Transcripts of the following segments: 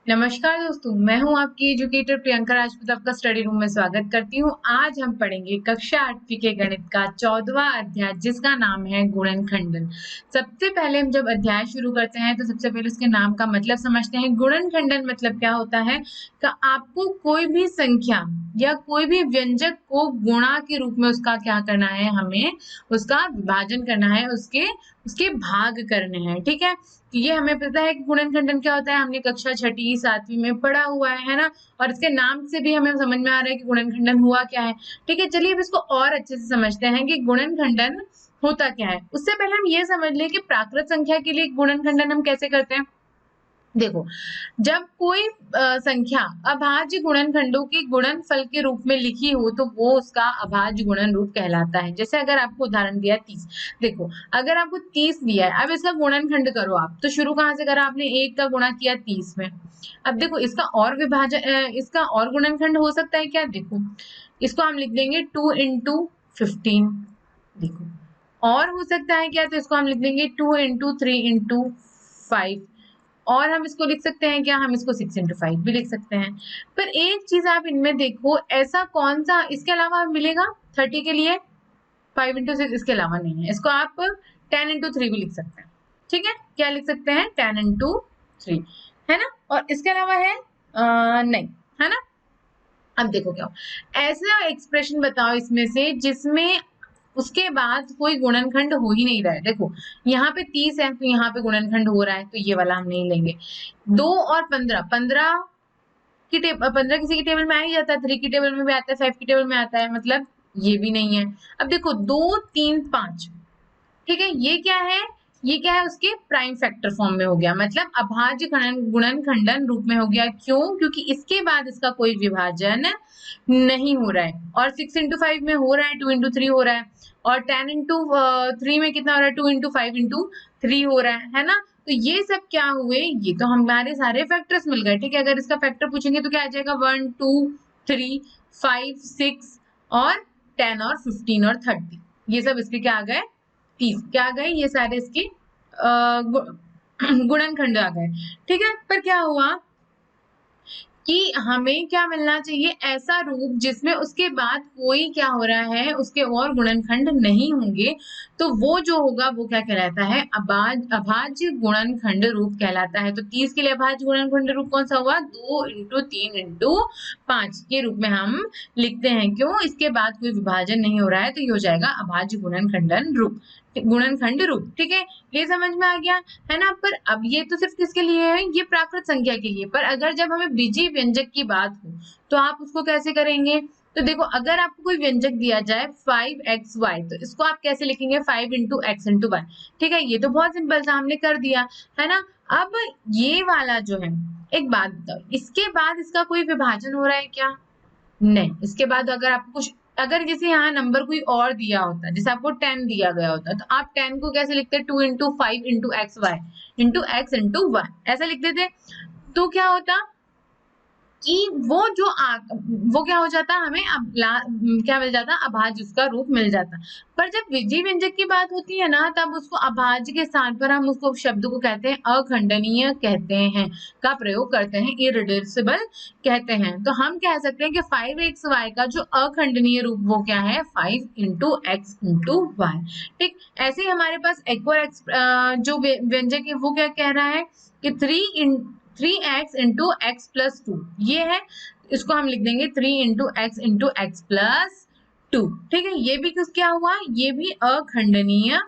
नमस्कार दोस्तों, मैं हूं आपकी एजुकेटर प्रियंका राजपूत। आपका स्टडी रूम में स्वागत करती हूं। आज हम पढ़ेंगे कक्षा 8वीं के गणित का 14वां अध्याय, जिसका नाम है गुणनखंडन। सबसे पहले हम जब अध्याय शुरू करते हैं तो सबसे पहले उसके नाम का मतलब समझते हैं। गुणनखंडन मतलब क्या होता है कि आपको कोई भी संख्या या कोई भी व्यंजक को गुणा के रूप में उसका क्या करना है, हमें उसका विभाजन करना है, उसके उसके भाग करने हैं। ठीक है, ये हमें पता है कि गुणनखंडन क्या होता है। हमने कक्षा 6ठी 7वीं में पढ़ा हुआ है ना। और इसके नाम से भी हमें समझ में आ रहा है कि गुणनखंडन हुआ क्या है। ठीक है, चलिए अब इसको और अच्छे से समझते हैं कि गुणनखंडन होता क्या है। उससे पहले हम ये समझ लें कि प्राकृत संख्या के लिए गुणनखंडन हम कैसे करते हैं। देखो, जब कोई संख्या अभाज्य गुणनखंडों के गुणनफल के रूप में लिखी हो तो वो उसका अभाज्य गुणन रूप कहलाता है। जैसे अगर आपको उदाहरण दिया 30, देखो अगर आपको 30 दिया है, अब इसका गुणनखंड करो आप, तो शुरू कहाँ से करा आपने, 1 का गुणा किया 30 में। अब देखो इसका और विभाजन, इसका और गुणनखंड हो सकता है क्या। देखो इसको हम लिख देंगे 2 इंटू 15। देखो और हो सकता है क्या, तो इसको हम लिख देंगे 2 इंटू 3 इंटू 5। और हम इसको लिख सकते हैं क्या, हम इसको 6 इंटू 5 भी लिख सकते हैं। पर एक चीज आप इनमें देखो, ऐसा कौन सा इसके अलावा मिलेगा 30 के लिए, 5 इंटू 6 इसके अलावा नहीं है। इसको आप 10 इंटू 3 भी लिख सकते हैं। ठीक है, क्या लिख सकते हैं, 10 इंटू 3, है ना। और इसके अलावा है नहीं, है ना। अब देखो क्या हो, ऐसा एक्सप्रेशन बताओ इसमें से जिसमें उसके बाद कोई गुणनखंड हो ही नहीं रहा है। देखो यहाँ पे 30 है तो यहाँ पे गुणनखंड हो रहा है, तो ये वाला हम नहीं लेंगे। 2 और 15, 15 किसी की टेबल में आ ही जाता है, 3 की टेबल में भी आता है, 5 की टेबल में आता है, मतलब ये भी नहीं है। अब देखो 2 3 5, ठीक है, ये क्या है, ये क्या है, उसके प्राइम फैक्टर फॉर्म में हो गया, मतलब अभाज्य गुणनखंडन रूप में हो गया। क्यों, क्योंकि इसके बाद इसका कोई विभाजन नहीं हो रहा है। और 6 इंटू 5 में हो रहा है, 2 इंटू 3 हो रहा है। और 10 इंटू 3 में कितना हो रहा है, 2 इंटू 5 इंटू 3 हो रहा है ना। तो ये सब क्या हुए, ये तो हमारे सारे फैक्टर्स मिल गए। ठीक है, अगर इसका फैक्टर पूछेंगे तो क्या आ जाएगा, 1 2 3 5 6 और 10 और 15 और 30, ये सब इसके क्या आ गए, 30 क्या आ गए, ये सारे इसके गुणनखंड आ गए। ठीक है, पर क्या हुआ कि हमें क्या मिलना चाहिए, ऐसा रूप जिसमें उसके बाद कोई क्या हो रहा है, उसके और गुणनखंड नहीं होंगे। तो वो जो होगा वो क्या कहलाता है, अभाज्य गुणनखंड रूप कहलाता है। तो 30 के लिए अभाज्य गुणनखंड रूप कौन सा हुआ, 2 इंटू 3 इंटू 5 के रूप में हम लिखते हैं। क्यों, इसके बाद कोई विभाजन नहीं हो रहा है, तो ये हो जाएगा अभाज्य गुणनखंडन रूप, गुणनखंड रूप। ठीक है, ये समझ में आ गया, है ना। पर अब ये तो सिर्फ किसके लिए है, ये प्राकृत संख्या के लिए। पर अगर जब हमें बीजीय व्यंजक की बात हो तो आप उसको कैसे करेंगे। तो देखो अगर आपको कोई व्यंजक दिया जाए 5xy, तो इसको आप कैसे लिखेंगे, 5 इंटू एक्स इंटू वाई। ठीक है, ये तो बहुत सिंपल सा हमने कर दिया, है ना। अब ये वाला जो है, एक बात बताओ, इसके बाद इसका कोई विभाजन हो रहा है क्या, नहीं। इसके बाद अगर आपको कुछ, अगर जैसे यहाँ नंबर कोई और दिया होता, जैसे आपको 10 दिया गया होता, तो आप 10 को कैसे लिखते, 2 into 5 into X Y into X into Y, ऐसा लिखते थे। तो क्या होता कि वो क्या हो जाता, हमें क्या मिल जाता, अभाज्य उसका रूप मिल जाता। पर जब विजीय व्यंजक की बात होती है ना, तब उसको अभाज्य के स्थान पर हम उसको शब्द को कहते हैं अखंडनीय कहते हैं, का प्रयोग करते हैं, इररिड्यूसिबल कहते हैं। तो हम कह सकते हैं कि 5xy का जो अखंडनीय रूप वो क्या है, 5 इंटू एक्स इंटू वाई। ठीक, ऐसे ही हमारे पास एक और जो व्यंजक है वो क्या कह रहा है कि 3x इंटू एक्स प्लस 2, ये है, इसको हम लिख देंगे 3 इंटू एक्स प्लस 2। ठीक है, ये भी क्या हुआ, ये भी अखंडनीय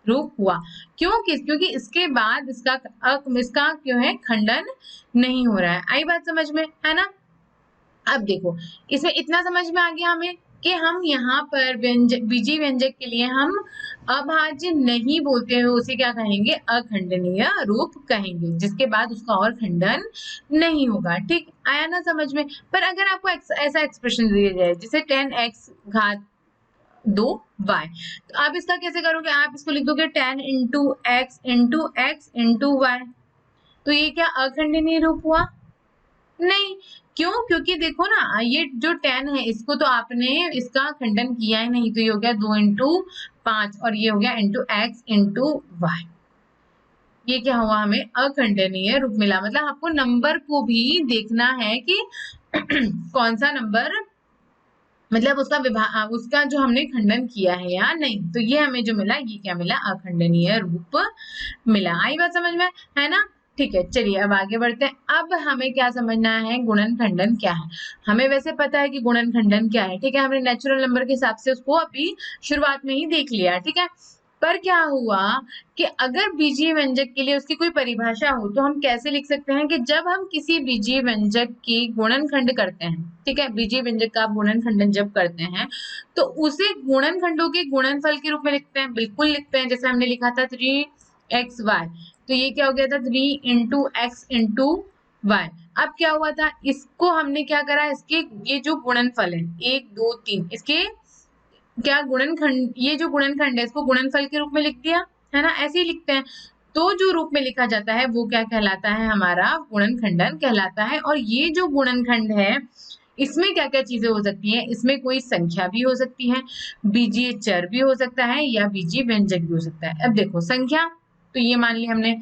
रूप हुआ। क्योंकि इसके बाद इसका क्यों है, खंडन नहीं हो रहा है। आई बात समझ में, है ना। अब देखो इसमें इतना समझ में आ गया हमें कि हम यहाँ पर बीजीय व्यंजक के लिए हम अभाज्य नहीं बोलते हुए उसे क्या कहेंगे, अखंडनीय रूप कहेंगे, जिसके बाद उसका और खंडन नहीं होगा। ठीक, आया ना समझ में। पर अगर आपको ऐसा एक्सप्रेशन दिया जाए जैसे 10x घात 2y, तो आप इसका कैसे करोगे, आप इसको लिख दोगे 10 इंटू एक्स इंटू वाई। तो ये क्या अखंडनीय रूप हुआ, नहीं। क्यों, क्योंकि देखो ना, ये जो 10 है इसको तो आपने इसका खंडन किया ही नहीं, तो ये हो गया 2 इंटू 5 और ये हो गया इंटू एक्स इंटू वाई। ये क्या हुआ, हमें अखंडनीय रूप मिला। मतलब आपको नंबर को भी देखना है कि कौन सा नंबर, मतलब उसका जो हमने खंडन किया है या नहीं। तो ये हमें जो मिला, ये क्या मिला, अखंडनीय रूप मिला। आई बात समझ में, है ना? ठीक है, चलिए अब आगे बढ़ते हैं। अब हमें क्या समझना है, गुणन खंडन क्या है। हमें वैसे पता है कि गुणन खंडन क्या है, ठीक है, हमने नेचुरल नंबर के हिसाब से उसको अभी शुरुआत में ही देख लिया, ठीक है। पर क्या हुआ कि अगर बीजीय व्यंजक के लिए उसकी कोई परिभाषा हो तो हम कैसे लिख सकते हैं कि जब हम किसी बीजीय व्यंजक की गुणनखंड करते हैं, ठीक है, बीजीय व्यंजक का आप गुणनखंडन जब करते हैं तो उसे गुणनखंडों के गुणनफल के रूप में लिखते हैं। बिल्कुल लिखते हैं, जैसे हमने लिखा था 3xy, तो ये क्या हो गया था 3 इंटू एक्स इंटू वाई। अब क्या हुआ था, इसको हमने क्या करा, इसके ये जो गुणनफल है 1 2 3, इसके क्या गुणनखंड, ये जो गुणनखंड है इसको गुणनफल के रूप में लिख दिया, है ना, ऐसे ही लिखते हैं। तो जो रूप में लिखा जाता है वो क्या कहलाता है, हमारा गुणनखंडन कहलाता है। और ये जो गुणनखंड है इसमें क्या क्या चीजें हो सकती हैं, इसमें कोई संख्या भी हो सकती है, बीजीय चर भी हो सकता है, या बीजीय व्यंजक भी हो सकता है। अब देखो संख्या, तो ये मान लिया हमने,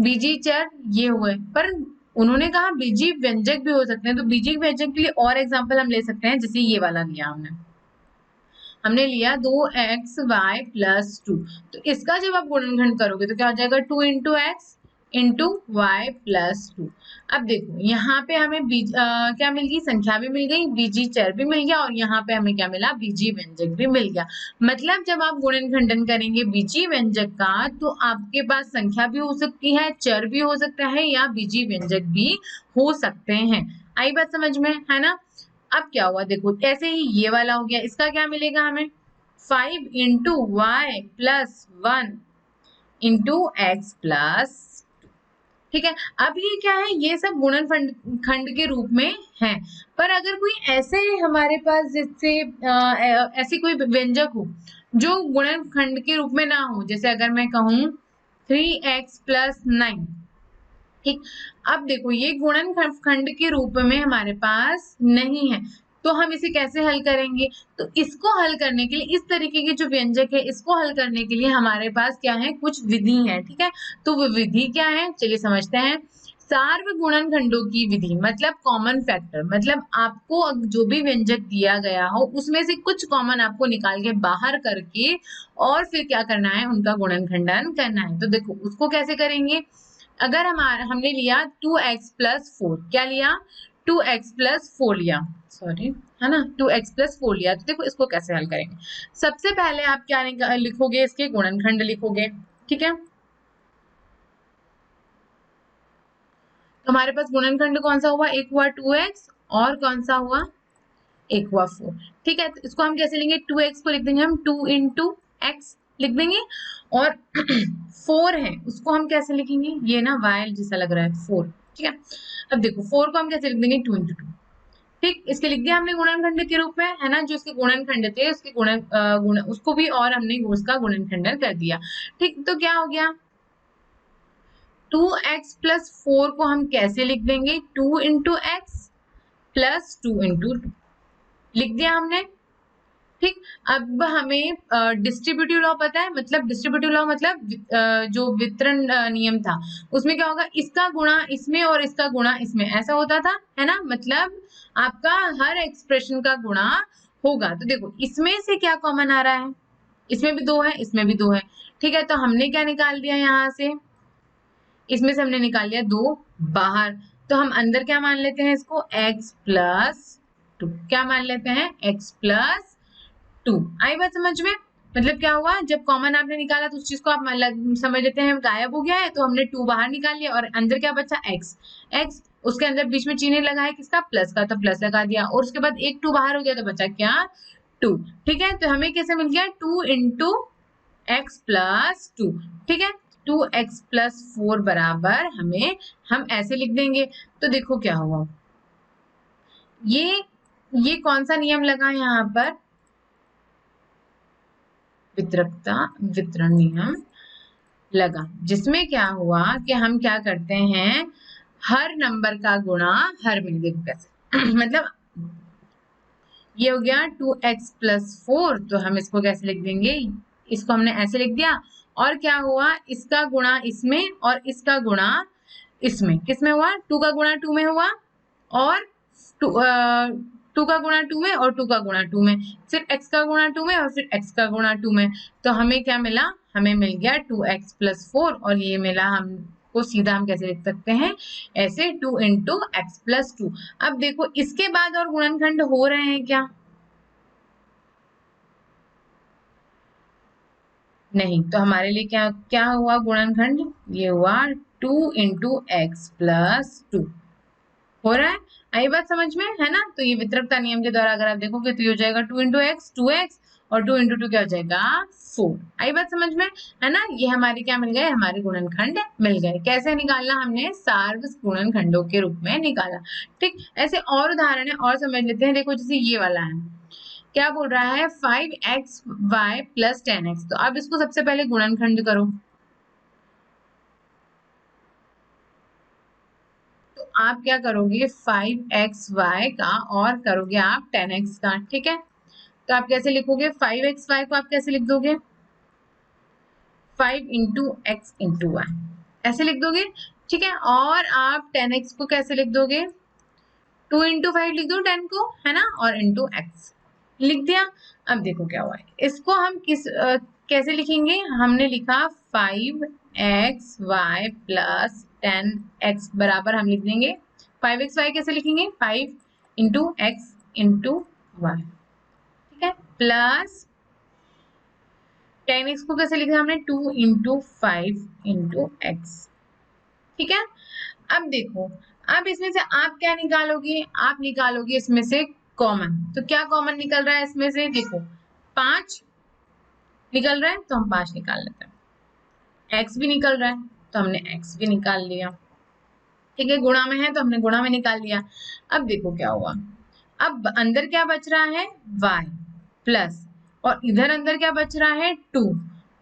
बीजीय चर ये हुए, पर उन्होंने कहा बीजीय व्यंजक भी हो सकते हैं। तो बीजीय व्यंजक के लिए और एग्जाम्पल हम ले सकते हैं, जैसे ये वाला लिया हमने लिया 2xy प्लस 2। तो इसका जब आप गुणनखंड करोगे तो क्या हो जाएगा, 2 into X into Y plus 2। अब देखो यहाँ पे हमें क्या मिल गई, संख्या भी मिल गई, बीजीय चर भी मिल गया, और यहाँ पे हमें क्या मिला, बीजीय व्यंजक भी मिल गया। मतलब जब आप गुणनखंडन करेंगे बीजीय व्यंजक का तो आपके पास संख्या भी हो सकती है, चर भी हो सकता है, या बीजीय व्यंजक भी हो सकते हैं। आई बात समझ में, है ना? अब क्या हुआ, देखो ऐसे ही ये वाला हो गया, इसका क्या मिलेगा हमें, 5 into Y plus 1 into X plus, ठीक है। अब ये क्या है, ये सब गुणनखंड खंड के रूप में है। पर अगर कोई ऐसे हमारे पास जिससे ऐसी कोई व्यंजक हो जो गुणनखंड के रूप में ना हो, जैसे अगर मैं कहूं 3x प्लस 9, ठीक। अब देखो ये गुणनखंड के रूप में हमारे पास नहीं है, तो हम इसे कैसे हल करेंगे। तो इसको हल करने के लिए, इस तरीके के जो व्यंजक है इसको हल करने के लिए हमारे पास क्या है, कुछ विधि है, ठीक है। तो वो विधि क्या है, चलिए समझते हैं। सार्वगुणनखंडों की विधि मतलब कॉमन फैक्टर, मतलब आपको जो भी व्यंजक दिया गया हो उसमें से कुछ कॉमन आपको निकाल के बाहर करके और फिर क्या करना है, उनका गुणनखंडन करना है। तो देखो उसको कैसे करेंगे, अगर हमने लिया 2x प्लस 4, क्या लिया, 2x प्लस 4 लिया, सॉरी, है ना, 2x प्लस 4 लिया। तो देखो इसको कैसे हल करेंगे। सबसे पहले आप क्या लिखोगे, इसके गुणनखंड लिखोगे, ठीक है। तो हमारे पास गुणनखंड कौन सा हुआ, एक हुआ 2x और कौन सा हुआ, एक हुआ 4, ठीक है। तो इसको हम कैसे लेंगे, 2x को लिख देंगे हम 2 इंटू एक्स लिख देंगे, और 4 है उसको हम कैसे लिखेंगे, ये ना y जैसा लग रहा है 4, ठीक है। अब देखो 4 को हम कैसे लिख देंगे, 2 इंटू 2, ठीक। इसके लिख दिया हमने गुणनखंड के रूप में, है ना, जो इसके गुणनखंड थे उसके गुण उसको भी और हमने उसका गुणनखंडन कर दिया, ठीक। तो क्या हो गया, 2x प्लस 4 को हम कैसे लिख देंगे, 2 इंटू एक्स प्लस 2 इंटू 2 लिख दिया हमने, ठीक। अब हमें डिस्ट्रीब्यूटिव लॉ पता है, मतलब डिस्ट्रीब्यूटिव लॉ मतलब जो वितरण नियम था उसमें क्या होगा, इसका गुणा इसमें और इसका गुणा इसमें, ऐसा होता था, है ना। मतलब आपका हर एक्सप्रेशन का गुणा होगा। तो देखो इसमें से क्या कॉमन आ रहा है, इसमें भी 2 है, इसमें भी 2 है, ठीक है। तो हमने क्या निकाल दिया यहाँ से, इसमें से हमने निकाल लिया 2 बाहर, तो हम अंदर क्या मान लेते हैं इसको, x प्लस 2, क्या मान लेते हैं, x प्लस 2। आई बात समझ में, मतलब क्या हुआ, जब कॉमन आपने निकाला तो उस चीज को आप समझ लेते हैं गायब हो गया है, तो हमने 2 बाहर निकाल लिया और अंदर क्या बचा, x उसके अंदर बीच में चिन्ह लगा है किसका, प्लस का, तो प्लस लगा दिया, और उसके बाद एक 2 बाहर हो गया तो बचा क्या, 2, ठीक है। तो हमें कैसे मिल गया, 2 इंटू एक्स प्लस 2, ठीक है। 2x प्लस 4 बराबर हम ऐसे लिख देंगे। तो देखो क्या हुआ, ये कौन सा नियम लगा यहाँ पर, वितरण नियम लगा, जिसमें क्या हुआ कि हम क्या करते हैं, हर नंबर का गुणा हर में, देखो कैसे मतलब ये हो गया 2x प्लस 4, तो हम इसको कैसे लिख देंगे, इसको हमने ऐसे लिख दिया, और क्या हुआ, इसका गुणा इसमें और इसका गुणा इसमें, किसमें हुआ, 2 का गुणा 2 में हुआ और 2 का गुणा 2 में और 2 का गुणा 2 में, फिर x का गुणा 2 में और फिर x का गुणा 2 में। तो हमें क्या मिला, हमें मिल गया 2x + 4 और ये मिला हमको सीधा, हम कैसे लिख सकते हैं, ऐसे 2 × x + 2। अब देखो इसके बाद और गुणनखंड हो रहे हैं क्या, नहीं, तो हमारे लिए क्या क्या हुआ गुणनखंड, ये हुआ 2 × x + 2 हो रहा है। आई बात समझ में, है ना। तो ये वितरकता नियम के द्वारा अगर आप देखोगे तो ये हो जाएगा 2 × x 2x और 2 × 2 क्या हो जाएगा 4। आई बात समझ में, है ना। ये हमारे क्या मिल गए, हमारे गुणनखंड मिल गए। कैसे निकालना, हमने सार्वस गुणनखंडों के रूप में निकाला। ठीक, ऐसे और उदाहरण है और समझ लेते हैं। देखो जैसे ये वाला है, क्या बोल रहा है 5xy + 10x। तो अब इसको सबसे पहले गुणनखंड करो, तो आप क्या करोगे 5xy का और करोगे आप 10x का। ठीक है, तो आप कैसे लिखोगे 5xy को आप कैसे लिख दोगे 5 × x × y, ऐसे लिख दोगे। ठीक है, और आप 10x को कैसे लिख दोगे 2 × 5 लिख दो 10 को, है ना, और × x लिख दिया। अब देखो क्या हुआ है, इसको हम कैसे लिखेंगे, हमने लिखा 5xy + 10x बराबर हम लिख देंगे 5xy कैसे लिखेंगे 5 × x × y। ठीक है, प्लस 10x को कैसे लिखा हमने 2 × 5 × x। ठीक है, अब देखो, अब इसमें से आप क्या निकालोगे, आप निकालोगे इसमें से कॉमन। तो क्या कॉमन निकल रहा है इसमें से, देखो 5 निकल रहा है तो हम 5 निकाल लेते हैं, x भी निकल रहा है तो हमने x भी निकाल लिया। ठीक है, गुणा में है तो हमने गुणा में निकाल लिया। अब देखो क्या हुआ, अब अंदर क्या बच रहा है y प्लस, और इधर अंदर क्या बच रहा है 2।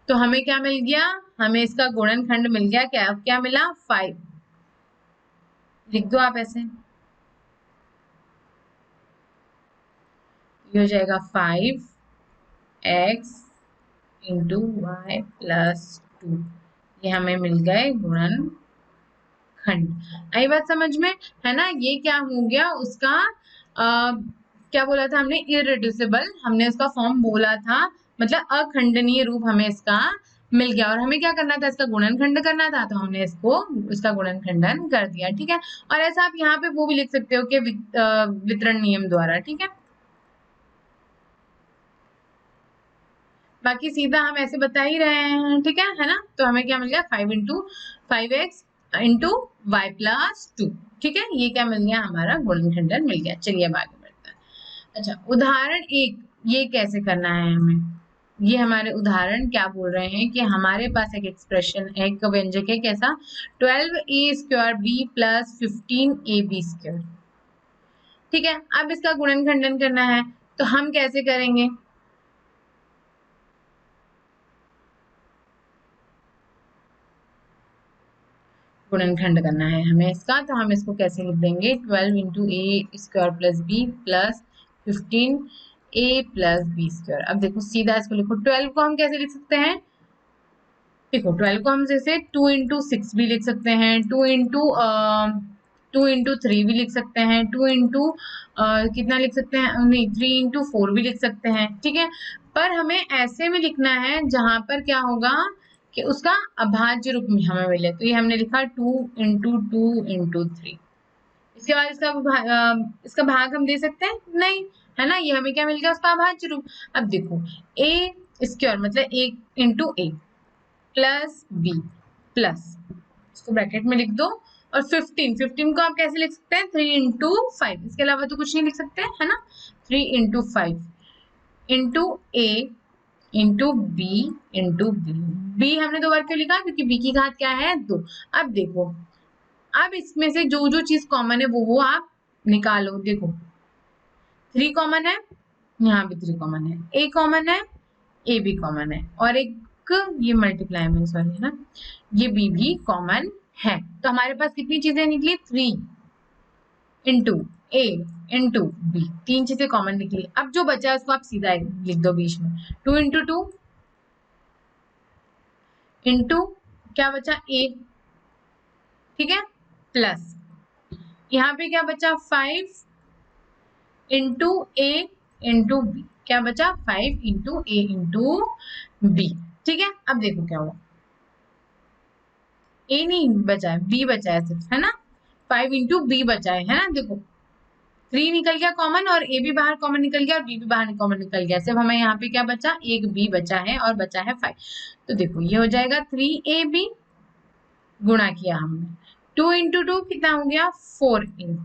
तो हमें क्या मिल गया, हमें इसका गुणनखंड मिल गया, क्या क्या मिला 5। लिख दो आप ऐसे, ये हो जाएगा 5x × y + 2। ये हमें मिल गए गुणनखंड। आई बात समझ में, है ना। ये क्या हो गया उसका क्या बोला था हमने, इररिड्यूसिबल, हमने उसका फॉर्म बोला था, मतलब अखंडनीय रूप हमें इसका मिल गया। और हमें क्या करना था, इसका गुणनखंड करना था, तो हमने इसका गुणनखंडन कर दिया। ठीक है, और ऐसा आप यहाँ पे वो भी लिख सकते हो कि वितरण नियम द्वारा। ठीक है, बाकी सीधा हम ऐसे बता ही रहे हैं। ठीक है ना। तो हमें क्या मिल गया 5 × 5x × y + 2। ठीक है, ये क्या मिल गया, हमारा गुणनखंडन मिल गया। चलिए अब आगे बढ़ते हैं। अच्छा, उदाहरण 1, ये कैसे करना है हमें, ये हमारे उदाहरण क्या बोल रहे हैं कि हमारे पास एक एक्सप्रेशन, एक व्यंजक है कैसा 12a² b + 15ab²। ठीक है, अब इसका गुणनखंडन करना है, तो हम कैसे करेंगे, गुणनखंड करना है हमें इसका, तो हम इसको कैसे लिख देंगे 12 × a² + b + 15a + b²। अब देखो सीधा इसको लिखो, 12 को हम कैसे लिख सकते हैं, देखो 12 को हम जैसे 2 × 6 भी लिख सकते हैं, 2 × 3 भी लिख सकते हैं, 2 कितना लिख सकते हैं, नहीं 3 × 4 भी लिख सकते हैं। ठीक है, पर हमें ऐसे में लिखना है जहां पर क्या होगा कि उसका अभाज्य रूप में हमें मिले। तो ये हमने लिखा 2 × 2 × 3। इसके बाद इसका भाग हम दे सकते हैं नहीं, है ना। ये हमें क्या मिल गया, उसका अभाज्य रूप। अब देखो a² मतलब 1 × a + b प्लस, इसको ब्रैकेट में लिख दो, और 15 को आप कैसे लिख सकते हैं 3 × 5, इसके अलावा तो कुछ नहीं लिख सकते, है ना। 3 × 5 × a × b × b हमने 2 बार क्यों लिखा, क्योंकि b की घात क्या है 2। अब देखो, अब इसमें से जो जो चीज कॉमन है वो आप निकालो। देखो 3 कॉमन है, यहाँ भी 3 कॉमन है, a कॉमन है, a भी कॉमन है, और एक ये मल्टीप्लाई में सॉरी है ना, ये b भी कॉमन है। तो हमारे पास कितनी चीजें निकली 3 × a × b, 3 चीजें कॉमन निकली। अब जो बचा है उसको आप सीधा लिख दो बीच में 2 × 2 इंटू क्या बचा a, ठीक है, प्लस यहाँ पे क्या बचा 5 इंटू a इंटू बी, क्या बचा 5 इंटू a इंटू बी, ठीक है। अब देखो क्या हुआ, a नहीं बचा है, b बचा है सिर्फ, है ना, 5 इंटू बी बचा है ना, देखो 3 निकल गया कॉमन और a भी बाहर कॉमन निकल गया और b भी बाहर कॉमन निकल गया, सिर्फ हमें यहाँ पे क्या बचा, एक b बचा है और बचा है 5। तो देखो ये हो जाएगा 3ab, गुणा किया हमने, 2 इंटू 2 कितना हो गया 4a,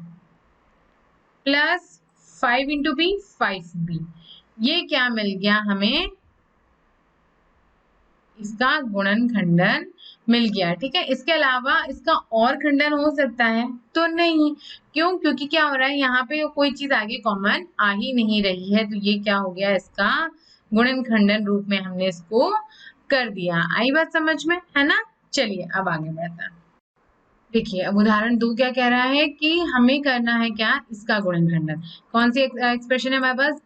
plus 5 into B 5b, ये क्या मिल गया हमें, इसका गुणनखंडन मिल गया, ठीक है। इसके अलावा इसका और खंडन हो सकता है तो नहीं, क्यों, क्योंकि क्या हो रहा है यहाँ पे कोई चीज आगे कॉमन आ ही नहीं रही है, तो ये क्या हो गया, इसका गुणनखंडन रूप में हमने इसको कर दिया। आई बात समझ में, है ना। चलिए अब आगे बढ़ते हैं। देखिए अब उदाहरण 2 क्या कह रहा है कि हमें करना है क्या, इसका गुणनखंडन। कौन सी एक्सप्रेशन है हमारे पास,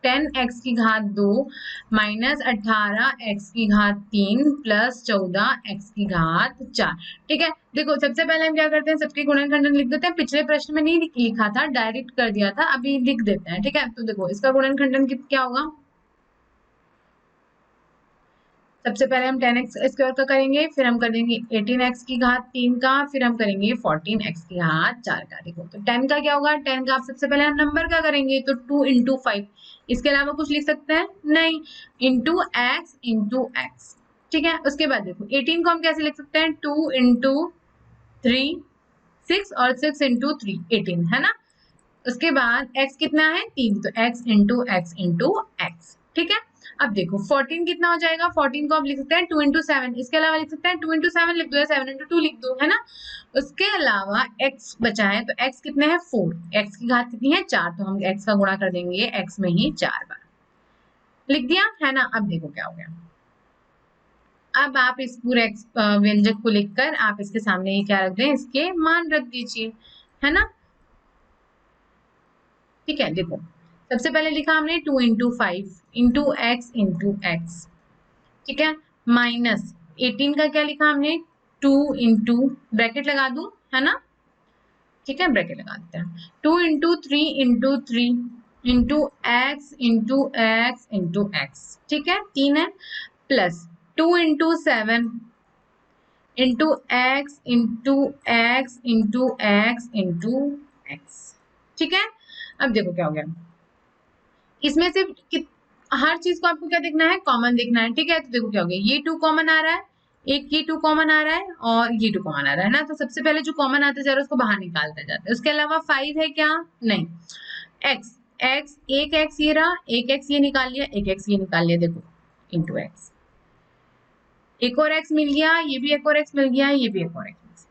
10x की घात 2 माइनस 18x की घात 3 प्लस 14x की घात 4, ठीक है। देखो सबसे पहले हम क्या करते हैं, सबके गुणनखंडन लिख देते हैं, पिछले प्रश्न में नहीं लिखा था, डायरेक्ट कर दिया था, अभी लिख देते हैं, ठीक है। तो देखो इसका गुणनखंडन क्या होगा, सबसे पहले हम 10x स्क्वायर का करेंगे, फिर हम करेंगे 18x की घात 3 का, फिर हम करेंगे 14x की घात 4 का। देखो तो 10 का क्या होगा, 10 का सबसे पहले हम नंबर का करेंगे तो 2 इंटू 5, इसके अलावा कुछ लिख सकते हैं नहीं, इंटू x, ठीक है। उसके बाद देखो 18 को हम कैसे लिख सकते हैं, 2 इंटू 3 6 और 6 इंटू 3 18, है ना। उसके बाद x कितना है 3, तो x इंटू x, ठीक है। अब देखो 14 कितना हो जाएगा, 14 को आप लिख सकते हैं 2 इंटू 7, इसके अलावा लिख सकते हैं 2 इंटू 7 लिख दो या 7 इंटू 2 लिख दो, है ना। उसके अलावा x बचा है, तो x कितने हैं 4, x की घात कितनी है 4, तो हम x का गुणा कर देंगे x में ही 4 बार, लिख दिया, है ना। अब देखो क्या हो गया, अब आप इस पूरे व्यंजक को लिखकर आप इसके सामने ये क्या रख दें, इसके मान रख दीजिए, है ना, ठीक है। देखो सबसे पहले लिखा हमने 2 इंटू 5 इंटू एक्स, ठीक है, माइनस 18 का क्या लिखा हमने 2 इंटू, ब्रैकेट लगा दूं, है ना, ठीक है, ब्रैकेट लगा देते हैं, 2 इंटू 3 इंटू एक्स, ठीक है, 3 है, प्लस 2 इंटू 7 इंटू एक्स, ठीक है। अब देखो क्या हो गया, इसमें से हर चीज को आपको क्या देखना है, कॉमन देखना है, ठीक है। तो देखो क्या हो गया, ये 2 कॉमन आ रहा है, एक ये 2 कॉमन आ रहा है और ये 2 कॉमन आ रहा है ना, तो सबसे पहले जो कॉमन आता जा रहा है उसको बाहर निकालते जाते हैं। उसके अलावा 5 है क्या, नहीं, एक्स एक्स एक एक्स ये रहा, एक एक्स ये निकाल लिया, एक एक्स ये निकाल लिया, देखो इंटू एक्स, एक और एक्स मिल गया, ये भी एक और एक्स मिल गया, ये भी एक और एक्स,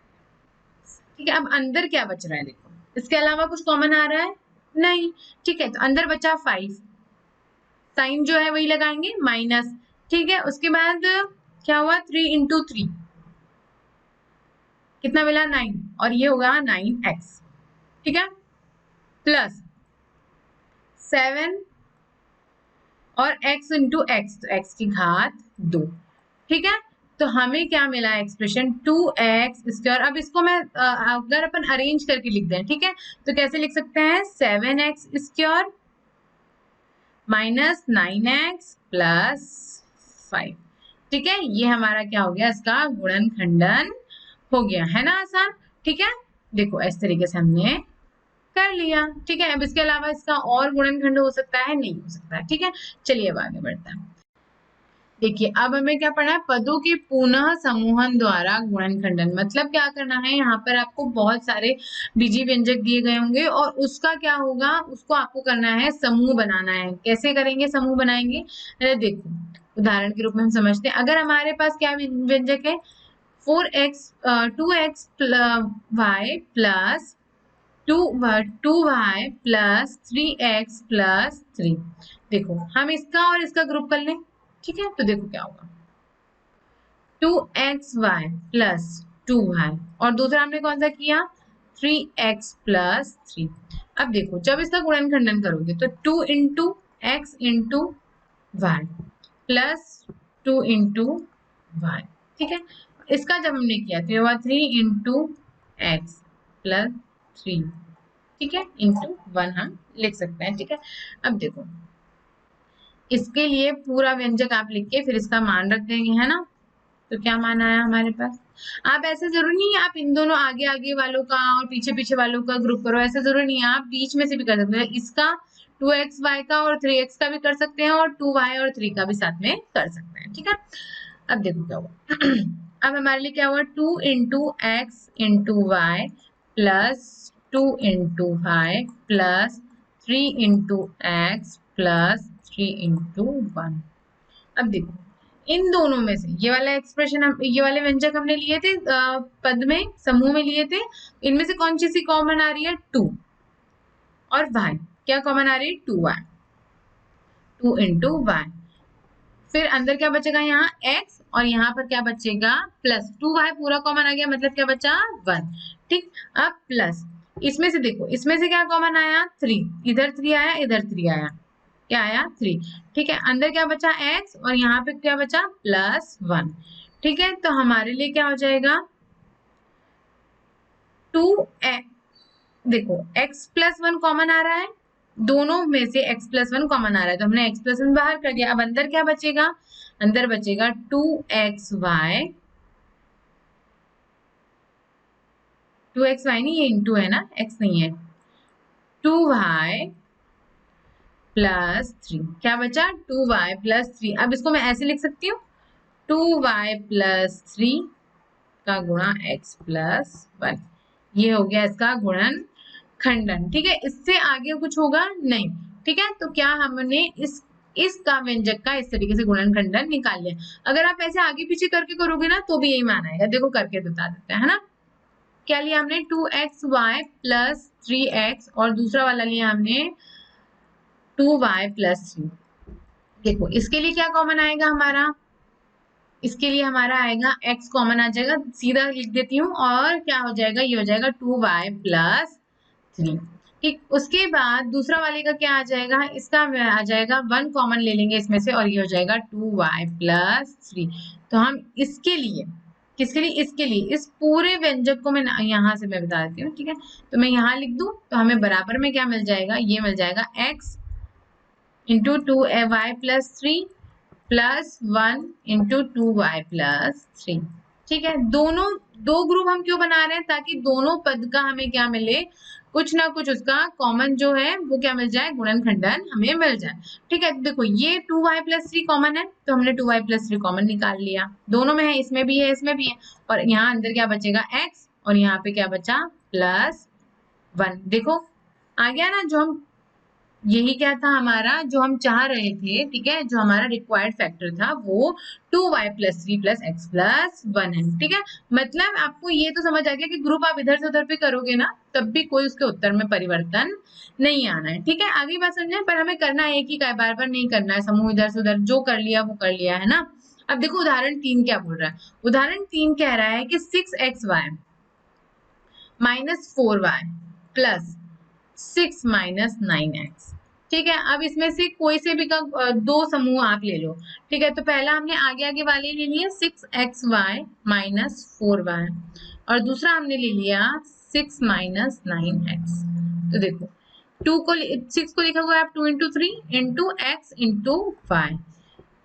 ठीक है। अब अंदर क्या बच रहा है, देखो इसके अलावा कुछ कॉमन आ रहा है नहीं, ठीक है, तो अंदर बचा 5, साइन जो है वही लगाएंगे माइनस, ठीक है। उसके बाद क्या हुआ 3 इंटू 3 कितना मिला 9 और ये होगा 9x, ठीक है, प्लस 7 और x इंटू एक्स, तो x की घात 2, ठीक है। तो हमें क्या मिला एक्सप्रेशन 2x स्क्वायर। अब इसको मैं अगर अपन अरेंज करके लिख दें, ठीक है, तो कैसे लिख सकते हैं 7x square minus 9x plus 5, ठीक है। ये हमारा क्या हो गया, इसका गुणनखंडन हो गया, है ना, आसान, ठीक है। देखो इस तरीके से हमने कर लिया, ठीक है। अब इसके अलावा इसका और गुणनखंड हो सकता है, नहीं हो सकता, ठीक है। चलिए अब आगे बढ़ते हैं। देखिए अब हमें क्या पढ़ना है, पदों के पुनः समूहन द्वारा गुणनखंडन, मतलब क्या करना है, यहाँ पर आपको बहुत सारे बीजी व्यंजक दिए गए होंगे और उसका क्या होगा, उसको आपको करना है समूह बनाना है। कैसे करेंगे, समूह बनाएंगे, देखो उदाहरण के रूप में हम समझते हैं, अगर हमारे पास क्या व्यंजक है 4x 2x y plus 2y plus 3x plus 3, देखो हम इसका और इसका ग्रुप कर लें, ठीक है। तो देखो क्या होगा 2xy प्लस 2y और दूसरा हमने कौन सा किया 3x प्लस 3। अब देखो जब इसका गुणनखंडन करोगे तो 2 into X into Y plus 2 into Y, ठीक है, इसका जब हमने किया तो ये हुआ 3 इंटू एक्स प्लस 3, ठीक है, इंटू 1 हम लिख सकते हैं। ठीक है, अब देखो इसके लिए पूरा व्यंजक आप लिख के फिर इसका मान रख देंगे, है ना। तो क्या मान आया हमारे पास। आप ऐसे जरूरी नहीं है आप इन दोनों आगे आगे वालों का और पीछे पीछे वालों का ग्रुप करो, ऐसा जरूरी नहीं है, आप बीच में से भी कर सकते हैं। इसका 2xy का और 3x का भी कर सकते हैं और 2y और 3 का भी साथ में कर सकते हैं। ठीक है, अब देखो क्या हुआ अब हमारे लिए क्या हुआ 2 into X into Y plus 2 into Y plus 3 into X plus 3 into 1। अब देखो इन दोनों में से ये वाला एक्सप्रेशन हम ये वाले व्यंजक हमने लिए थे पद में समूह में लिए थे, इनमें से कौन सी कॉमन आ रही है 2 और y, क्या कॉमन आ रही है 2y, 2 इंटू वाई। फिर अंदर क्या बचेगा यहाँ x और यहाँ पर क्या बचेगा प्लस 2y पूरा कॉमन आ गया मतलब क्या बचा 1। ठीक, अब प्लस इसमें से देखो इसमें से क्या कॉमन आया 3, इधर 3 आया इधर 3 आया, क्या आया 3। ठीक है, अंदर क्या बचा x और यहाँ पे क्या बचा प्लस 1। ठीक है, तो हमारे लिए क्या हो जाएगा 2x, देखो x प्लस 1 कॉमन आ रहा है, दोनों में से x प्लस 1 कॉमन आ रहा है तो हमने x प्लस 1 बाहर कर दिया। अब अंदर क्या बचेगा, अंदर बचेगा 2xy, 2xy नहीं ये इंटू है ना, x नहीं है, 2y प्लस 3, क्या बचा 2y प्लस 3। अब इसको मैं ऐसे लिख सकती हूँ 2y प्लस 3 का गुणा x प्लस 1, ये हो गया इसका गुणन खंडन। ठीक है, इससे आगे कुछ होगा नहीं। ठीक है, तो क्या हमने इसका व्यंजक का इस तरीके से गुणन खंडन निकाल लिया। अगर आप ऐसे आगे पीछे करके करोगे ना तो भी यही मान आएगा। देखो करके बता देते हैं, है ना। क्या लिया हमने 2xy प्लस 3x और दूसरा वाला लिया हमने 2y प्लस 3। देखो इसके लिए क्या कॉमन आएगा हमारा, इसके लिए हमारा आएगा x कॉमन आ जाएगा, सीधा लिख देती हूँ और क्या हो जाएगा ये हो जाएगा 2y प्लस 3। ठीक, उसके बाद दूसरा वाले का क्या आ जाएगा, इसका आ जाएगा 1 कॉमन ले लेंगे इसमें से और ये हो जाएगा 2y प्लस 3। तो हम इसके लिए किसके लिए, इसके लिए इस पूरे व्यंजक को मैं यहाँ से मैं बता देती हूँ। ठीक है, तो मैं यहाँ लिख दूं तो हमें बराबर में क्या मिल जाएगा, ये मिल जाएगा x into 2y plus 3 plus 1 into 2y plus 3। ठीक है, दोनों दो ग्रुप हम क्यों बना रहे हैं, ताकि दोनों पद का हमें क्या मिले, कुछ ना कुछ उसका कॉमन जो है वो क्या मिल जाए, गुणन खंडन हमें मिल जाए। ठीक है, देखो ये 2y प्लस 3 कॉमन है तो हमने 2y प्लस 3 कॉमन निकाल लिया, दोनों में है, इसमें भी है इसमें भी है, और यहाँ अंदर क्या बचेगा x और यहाँ पे क्या बचा प्लस 1। देखो आ गया ना, जो हम यही क्या था हमारा जो हम चाह रहे थे। ठीक है, जो हमारा रिक्वायर्ड फैक्टर था वो 2y plus 3 plus x plus 1 है। ठीक है, मतलब आपको ये तो समझ आ गया कि ग्रुप आप इधर से उधर पे करोगे ना तब भी कोई उसके उत्तर में परिवर्तन नहीं आना है। ठीक है, आगे बात समझे, पर हमें करना एक ही का बार बार नहीं करना है, समूह इधर से उधर जो कर लिया वो कर लिया, है ना। अब देखो उदाहरण 3 क्या बोल रहा है, उदाहरण 3 कह रहा है कि 6xy minus 4y plus 6 minus 9x। ठीक है, अब इसमें से कोई से भी का दो समूह आप ले लो। ठीक है, तो पहला हमने आगे आगे वाले ले लिए 6xy माइनस 4y और दूसरा हमने ले लिया 6 माइनस 9x। तो देखो 6 को लिखा हुआ है आप 2 into 3 into X into Y.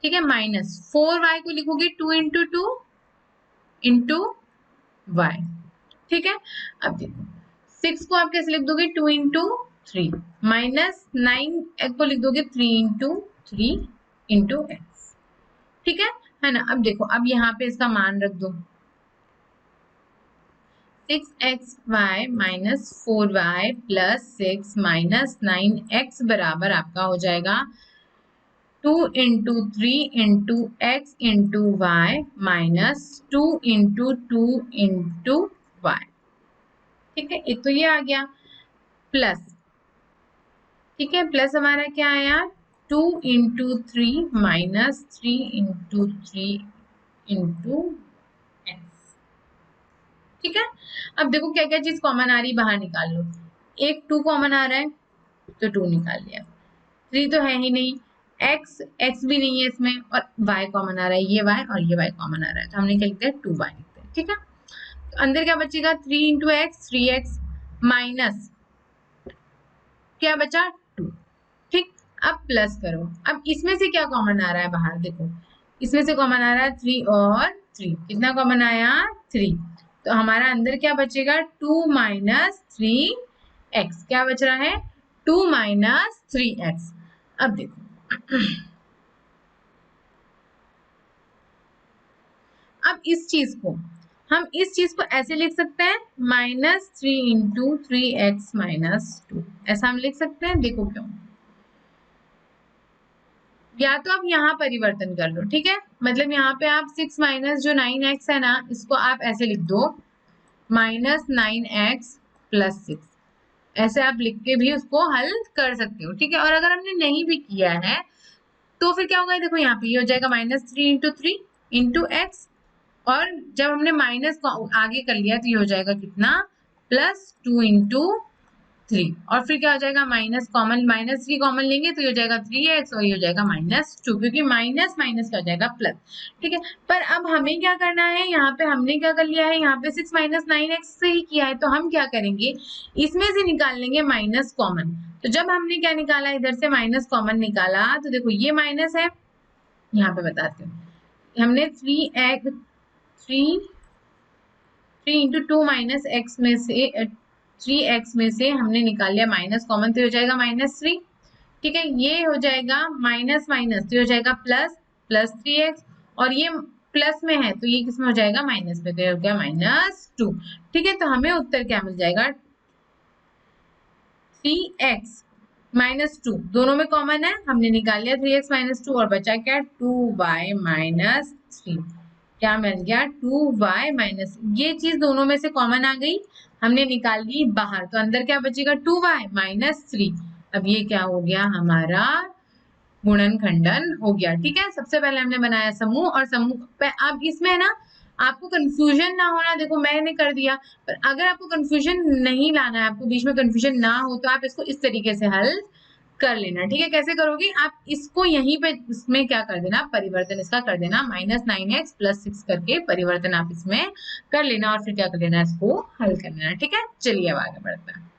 ठीक है, माइनस 4y को लिखोगे 2 इंटू 2 इंटू वाई। ठीक है, अब देखो 6 को आप कैसे लिख दोगे 2 इंटू 3 माइनस 9 को लिख दोगे 3 इंटू 3 इंटू एक्स। ठीक है ना। अब देखो अब यहाँ पे इसका मान रख दो 6xy minus 4y plus 6 minus 9x बराबर आपका हो जाएगा 2 into 3 into X into Y minus 2 into 2 into Y. ठीक है, एक तो ये आ गया प्लस। ठीक है, प्लस हमारा क्या आया 2 into 3 minus 3 into 3 into x. ठीक है, अब देखो क्या क्या चीज कॉमन आ रही बाहर निकाल लो। एक 2 कॉमन आ रहा है तो 2 निकाल लिया, 3 तो है ही नहीं, एक्स भी नहीं है इसमें और y कॉमन आ रहा है, ये y और ये y कॉमन आ रहा है, तो हमने क्या लिखते हैं 2y लिखते हैं। ठीक है, तो अंदर क्या बचेगा 3 इंटू एक्स 3x माइनस क्या बचा 2। ठीक, अब प्लस करो, अब इसमें से क्या कॉमन आ रहा है बाहर, देखो इसमें से कॉमन आ रहा है 3 और 3, कितना कॉमन आया 3, तो हमारा अंदर क्या बचेगा 2 माइनस 3x, क्या बच रहा है 2 माइनस 3x। अब देखो अब इस चीज को हम इस चीज को ऐसे लिख सकते हैं -3 इंटू 3x माइनस 2, ऐसा हम लिख सकते हैं। देखो क्यों, या तो आप यहाँ परिवर्तन कर लो, ठीक है, मतलब यहाँ पे आप 6 माइनस जो 9x है ना, इसको आप ऐसे लिख दो -9x प्लस 6, ऐसे आप लिख के भी उसको हल कर सकते हो। ठीक है, और अगर हमने नहीं भी किया है तो फिर क्या होगा, देखो यहाँ पे ये हो जाएगा -3 इंटू 3 इंटू एक्स, और जब हमने माइनस आगे कर लिया तो ये हो जाएगा कितना +2 इंटू 3, और फिर क्या हो जाएगा माइनस कॉमन, -3 कॉमन लेंगे तो ये हो जाएगा 3x और ये हो जाएगा -2, क्योंकि माइनस माइनस क्या हो जाएगा प्लस। ठीक है, पर अब हमें क्या करना है, यहाँ पे हमने क्या कर लिया है, यहाँ पे 6 माइनस 9x से ही किया है, तो हम क्या करेंगे इसमें से निकाल लेंगे माइनस कॉमन। तो जब हमने क्या निकाला, इधर से माइनस कॉमन निकाला, तो देखो ये माइनस है, यहाँ पे बताती हूँ, हमने 3 इंटू 2 माइनस एक्स में से 3x में से हमने निकाल लिया माइनस कॉमन, तो हो जाएगा -3। ठीक है, ये हो जाएगा माइनस माइनस तो हो जाएगा प्लस, +3x, और ये प्लस में है तो ये किसमें हो जाएगा माइनस में, तो हो गया -2। ठीक है, तो हमें उत्तर क्या मिल जाएगा 3x -2, दोनों में कॉमन है, हमने निकाल लिया 3x -2 और बचा क्या 2y -3, क्या मिल गया 2y माइनस, ये चीज दोनों में से कॉमन आ गई, हमने निकाल ली बाहर, तो अंदर क्या बचेगा 2y -3। अब ये क्या हो गया हमारा गुणनखंडन हो गया। ठीक है, सबसे पहले हमने बनाया समूह, और समूह पे अब इसमें ना आपको कंफ्यूजन ना होना, देखो मैंने कर दिया, पर अगर आपको कंफ्यूजन नहीं लाना है, आपको बीच में कंफ्यूजन ना हो, तो आप इसको इस तरीके से हल कर लेना। ठीक है, कैसे करोगे, आप इसको यहीं पे इसमें क्या कर देना, परिवर्तन इसका कर देना, -9x + 6 करके परिवर्तन आप इसमें कर लेना, और फिर क्या कर लेना, इसको हल कर लेना। ठीक है, चलिए अब आगे बढ़ते हैं।